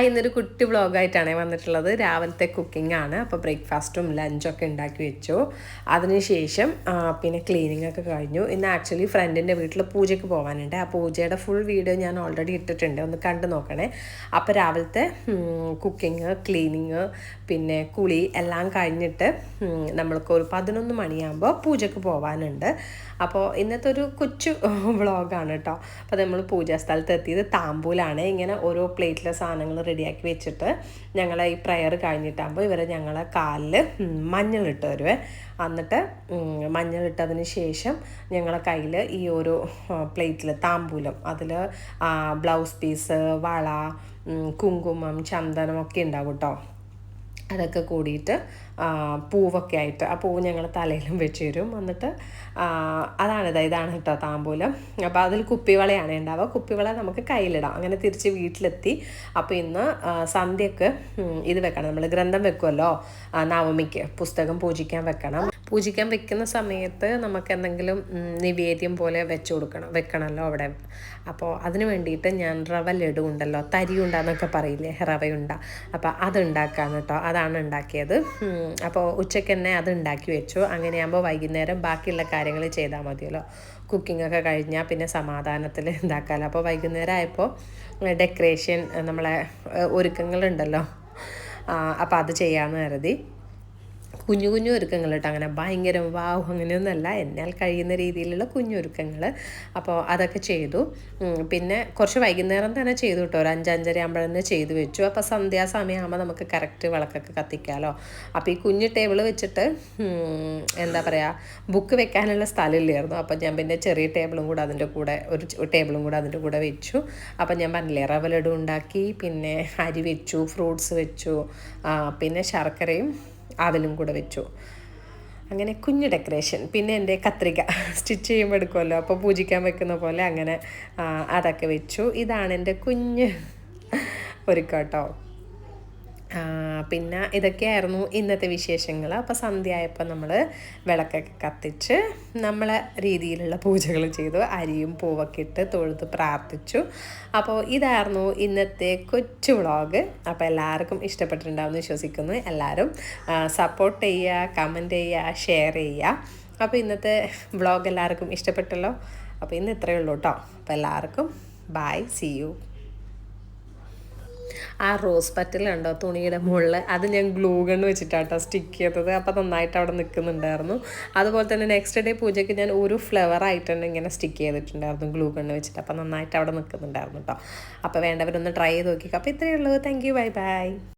ഇന്നൊരു കുട്ടി വ്ളോഗായിട്ടാണ് വന്നിട്ടുള്ളത്. രാവിലത്തെ കുക്കിംഗ് ആണ്. അപ്പോൾ ബ്രേക്ക്ഫാസ്റ്റും ലഞ്ചൊക്കെ ഉണ്ടാക്കി വെച്ചു. അതിനുശേഷം പിന്നെ ക്ലീനിങ് ഒക്കെ കഴിഞ്ഞു. ഇന്ന് ആക്ച്വലി ഫ്രണ്ടിൻ്റെ വീട്ടിൽ പൂജയ്ക്ക് പോകാനുണ്ട്. ആ പൂജയുടെ ഫുൾ വീഡിയോ ഞാൻ ഓൾറെഡി ഇട്ടിട്ടുണ്ട്, ഒന്ന് കണ്ടു നോക്കണേ. അപ്പോൾ രാവിലത്തെ കുക്കിങ്, ക്ലീനിങ്, പിന്നെ കുളി എല്ലാം കഴിഞ്ഞിട്ട് നമ്മൾക്ക് ഒരു 11 മണിയാകുമ്പോൾ പൂജയ്ക്ക് പോകാനുണ്ട്. അപ്പോൾ ഇന്നത്തെ ഒരു കൊച്ചു വ്ളോഗാണ് കേട്ടോ. അപ്പോൾ നമ്മൾ പൂജാ സ്ഥലത്ത് എത്തിയത് താമ്പൂലാണ്. ഇങ്ങനെ ഓരോ പ്ലേറ്റിലെ സാധനങ്ങൾ റെഡിയാക്കി വെച്ചിട്ട് ഞങ്ങളെ ഈ പ്രയർ കഴിഞ്ഞിട്ടാകുമ്പോൾ ഇവർ ഞങ്ങളെ കാലിൽ മഞ്ഞളിട്ട് തരുവേ. എന്നിട്ട് മഞ്ഞളിട്ടതിന് ശേഷം ഞങ്ങളെ കയ്യിൽ ഈ ഓരോ പ്ലേറ്റിൽ താമ്പൂലം, അതിൽ ബ്ലൗസ് പീസ്, വള, കുങ്കുമം, ചന്ദനം ഒക്കെ ഉണ്ടാവും കേട്ടോ. അതൊക്കെ കൂടിയിട്ട് പൂവൊക്കെ ആയിട്ട് ആ പൂവ് ഞങ്ങൾ തലയിലും വെച്ച് തരും. എന്നിട്ട് ഇതാണ് കേട്ടോ താമ്പൂലം. അപ്പോൾ അതിൽ കുപ്പിവളയാണ് ഉണ്ടാവുക. കുപ്പിവള നമുക്ക് കയ്യിലിടാം. അങ്ങനെ തിരിച്ച് വീട്ടിലെത്തി. അപ്പോൾ ഇന്ന് സന്ധ്യക്ക് ഇത് വെക്കണം, നമ്മൾ ഗ്രന്ഥം വെക്കുമല്ലോ നവമിക്ക്, പുസ്തകം പൂജിക്കാൻ വെക്കണം. പൂജിക്കാൻ വെക്കുന്ന സമയത്ത് നമുക്ക് എന്തെങ്കിലും നിവേദ്യം പോലെ വെക്കണമല്ലോ അവിടെ. അപ്പോൾ അതിന് വേണ്ടിയിട്ട് ഞാൻ റവ ലഡു ഉണ്ടല്ലോ, തരിയുണ്ട എന്നൊക്കെ പറയില്ലേ, റവയുണ്ട. അപ്പോൾ അതുണ്ടാക്കാൻ കേട്ടോ, അതാണ് ഉണ്ടാക്കിയത്. അപ്പോൾ ഉച്ചയ്ക്ക് തന്നെ അത് ഉണ്ടാക്കി വെച്ചു. അങ്ങനെയാകുമ്പോൾ വൈകുന്നേരം ബാക്കിയുള്ള കാര്യങ്ങൾ ചെയ്താൽ മതിയല്ലോ. കുക്കിങ്ങൊക്കെ കഴിഞ്ഞാൽ പിന്നെ സമാധാനത്തിൽ ഉണ്ടാക്കാമല്ലോ. അപ്പോൾ വൈകുന്നേരം ആയപ്പോൾ ഡെക്കറേഷൻ, നമ്മളെ ഒരുക്കങ്ങളുണ്ടല്ലോ, അപ്പോൾ അത് ചെയ്യാമെന്ന് കരുതി. കുഞ്ഞു കുഞ്ഞു ഒരുക്കങ്ങൾ കേട്ടോ, അങ്ങനെ ഭയങ്കര വാവ് അങ്ങനെയൊന്നുമല്ല, എന്നാൽ കഴിയുന്ന രീതിയിലുള്ള കുഞ്ഞൊരുക്കങ്ങൾ. അപ്പോൾ അതൊക്കെ ചെയ്തു. പിന്നെ കുറച്ച് വൈകുന്നേരം തന്നെ ചെയ്തു കേട്ടോ, ഒരു 5-5:30 ആകുമ്പോൾ തന്നെ ചെയ്തു വെച്ചു. അപ്പോൾ സന്ധ്യാസമയമാകുമ്പോൾ നമുക്ക് കറക്റ്റ് വിളക്കൊക്കെ കത്തിക്കാമല്ലോ. അപ്പോൾ ഈ കുഞ്ഞു ടേബിൾ വെച്ചിട്ട് എന്താ പറയുക, ബുക്ക് വെക്കാനുള്ള സ്ഥലമില്ലായിരുന്നു. അപ്പോൾ ഞാൻ പിന്നെ ചെറിയ ടേബിളും കൂടെ അതിൻ്റെ കൂടെ, ഒരു ടേബിളും കൂടെ അതിൻ്റെ കൂടെ വെച്ചു. അപ്പോൾ ഞാൻ പറഞ്ഞില്ലേ, റവ ലഡു ഉണ്ടാക്കി, പിന്നെ അരി വെച്ചു, ഫ്രൂട്ട്സ് വെച്ചു, പിന്നെ ശർക്കരയും അവലും കൂടെ വെച്ചു. അങ്ങനെ കുഞ്ഞു ഡെക്കറേഷൻ. പിന്നെ എൻ്റെ കത്രിക സ്റ്റിച്ച് ചെയ്യുമ്പോൾ എടുക്കുമല്ലോ, അപ്പോൾ പൂജിക്കാൻ വെക്കുന്ന പോലെ അങ്ങനെ അതൊക്കെ വെച്ചു. ഇതാണ് എൻ്റെ കുഞ്ഞ് ഒരുക്കം കേട്ടോ. പിന്നെ ഇതൊക്കെയായിരുന്നു ഇന്നത്തെ വിശേഷങ്ങൾ. അപ്പോൾ സന്ധ്യ ആയപ്പോൾ നമ്മൾ വിളക്കൊക്കെ കത്തിച്ച് നമ്മളെ രീതിയിലുള്ള പൂജകൾ ചെയ്തു. അരിയും പൂവൊക്കെ ഇട്ട് തൊഴുത് പ്രാർത്ഥിച്ചു. അപ്പോൾ ഇതായിരുന്നു ഇന്നത്തെ കൊച്ചു വ്ളോഗ്. അപ്പോൾ എല്ലാവർക്കും ഇഷ്ടപ്പെട്ടിട്ടുണ്ടാവുമെന്ന് വിശ്വസിക്കുന്നു. എല്ലാവരും സപ്പോർട്ട് ചെയ്യുക, കമൻറ്റ് ചെയ്യുക, ഷെയർ ചെയ്യുക. അപ്പോൾ ഇന്നത്തെ വ്ളോഗ് എല്ലാവർക്കും ഇഷ്ടപ്പെട്ടല്ലോ. അപ്പോൾ ഇന്ന് ഇത്രയേ ഉള്ളൂ കേട്ടോ. അപ്പോൾ എല്ലാവർക്കും ബൈ, സീ യു. ആ റോസ് പറ്റലുണ്ടോ തുണിയുടെ മുകളിൽ, അത് ഞാൻ ഗ്ലൂ ഗൺ വെച്ചിട്ടാട്ടോ സ്റ്റിക്ക് ചെയ്തത്. അപ്പോൾ നന്നായിട്ട് അവിടെ നിൽക്കുന്നുണ്ടായിരുന്നു. അതുപോലെ തന്നെ നെക്സ്റ്റ് ഡേ പൂജയ്ക്ക് ഞാൻ ഒരു ഫ്ലവർ ആയിട്ട് തന്നെ ഇങ്ങനെ സ്റ്റിക്ക് ചെയ്തിട്ടുണ്ടായിരുന്നു ഗ്ലൂ ഗൺ വെച്ചിട്ട്. അപ്പോൾ നന്നായിട്ട് അവിടെ നിൽക്കുന്നുണ്ടായിരുന്നു കേട്ടോ. അപ്പോൾ വേണ്ടവരൊന്ന് ട്രൈ ചെയ്ത് നോക്കിക്കോ. അപ്പോൾ ഇത്രയേ ഉള്ളൂ. Thank you, bye bye.